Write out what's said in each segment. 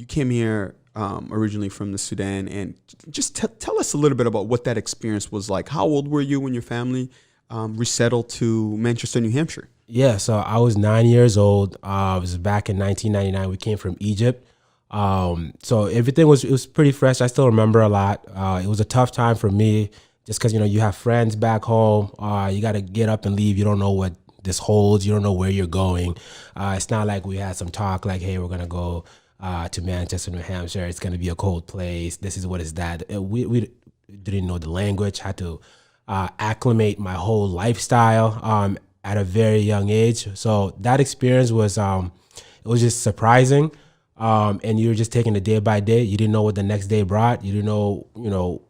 came here originally from the Sudan, and just tell us a little bit about what that experience was like. How old were you when your family resettled to Manchester, New Hampshire? Yeah, so I was 9 years old. It was back in 1999. We came from Egypt. So everything was pretty fresh. I still remember a lot. It was a tough time for me just because, you have friends back home. You got to get up and leave. You don't know what this holds. You don't know where you're going. It's not like we had some talk like, hey, we're going to go to Manchester, New Hampshire. It's going to be a cold place. This is what is that. We didn't know the language, had to acclimate my whole lifestyle at a very young age. So that experience was, it was just surprising. And you were just taking it day by day. You didn't know what the next day brought. You didn't know,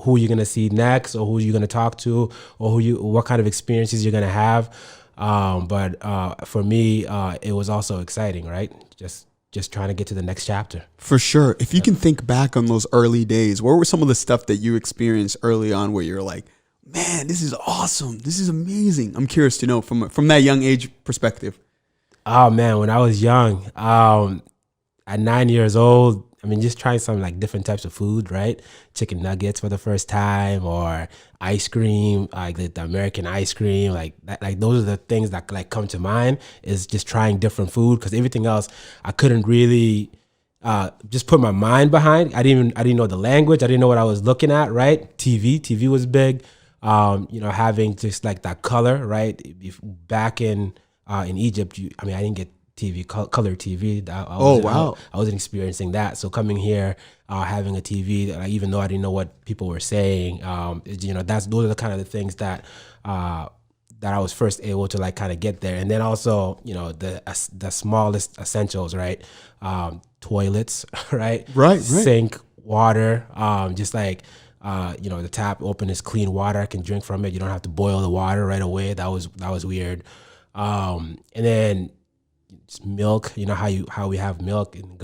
who you're gonna see next, or who you're gonna talk to, or what kind of experiences you're gonna have. But for me, it was also exciting, right? Just trying to get to the next chapter. For sure. If you can think back on those early days, what were some of the stuff that you experienced early on where you're like, man, this is awesome. This is amazing. I'm curious to know from that young age perspective. Oh man, when I was young, at 9 years old, just trying some like different types of food, right? Chicken nuggets for the first time, or ice cream, like the American ice cream, like that, like those are the things that like come to mind. Is just trying different food, because everything else I couldn't really just put my mind behind. I didn't know the language. I didn't know what I was looking at, right? TV was big. Having just like that color, right? Back in Egypt, I didn't get color TV. Wow. I wasn't experiencing that. So coming here, having a TV, even though I didn't know what people were saying, those are the kind of the things that I was first able to like kind of get there. And then also, the smallest essentials, right? Toilets, right? Right. Sink, water, just like, the tap open is clean water. I can drink from it. You don't have to boil the water right away. That was weird. And then milk, how we have milk in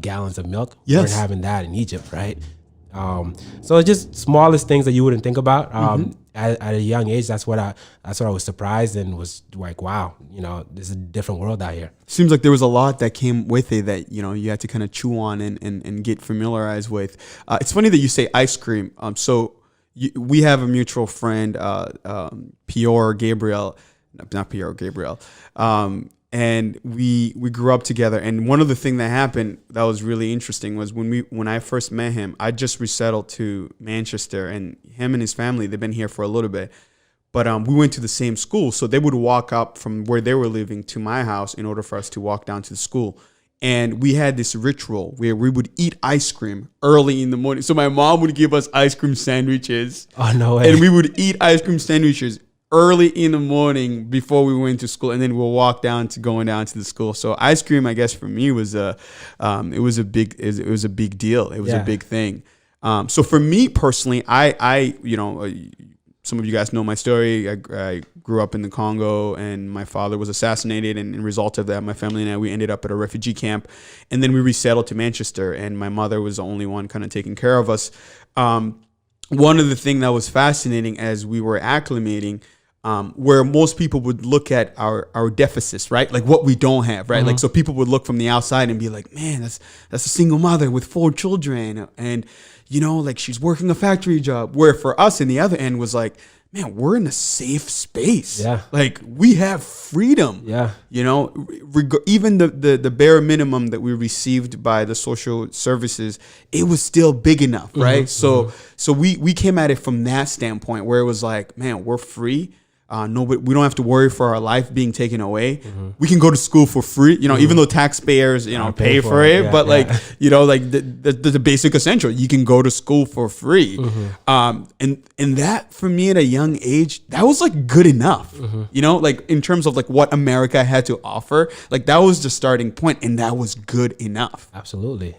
gallons of milk. Yes. We're having that in Egypt, right? So it's just smallest things that you wouldn't think about. At a young age, that's what I was surprised and was like, wow, this is a different world out here. Seems like there was a lot that came with it that you had to kind of chew on and get familiarized with. It's funny that you say ice cream. We have a mutual friend, Komot Gabriel. Not Pierre Gabriel. And we grew up together. And one of the things that happened that was really interesting was when I first met him, I just resettled to Manchester, and him and his family, they've been here for a little bit. But we went to the same school. So they would walk up from where they were living to my house in order for us to walk down to the school. And we had this ritual where we would eat ice cream early in the morning. So my mom would give us ice cream sandwiches. Oh, no way. And we would eat ice cream sandwiches early in the morning before we went to school, and then we'll walk going down to the school. So ice cream, I guess for me was a big deal. It was a big thing. So for me personally, I some of you guys know my story. I grew up in the Congo, and my father was assassinated, and in result of that, my family and we ended up at a refugee camp, and then we resettled to Manchester, and my mother was the only one kind of taking care of us. One of the things that was fascinating as we were acclimating, where most people would look at our deficits, right? Like what we don't have, right? Like, so people would look from the outside and be like, man, that's a single mother with 4 children. And, like she's working a factory job. Where for us in the other end was like, man, we're in a safe space. Yeah. Like we have freedom. Yeah. Even the bare minimum that we received by the social services, it was still big enough, right? So we came at it from that standpoint where it was like, man, we're free. We don't have to worry for our life being taken away. We can go to school for free, even though taxpayers, pay for it. Yeah, but like the basic essential, you can go to school for free. And that for me at a young age, that was like good enough, like in terms of like what America had to offer, like that was the starting point, and that was good enough. Absolutely.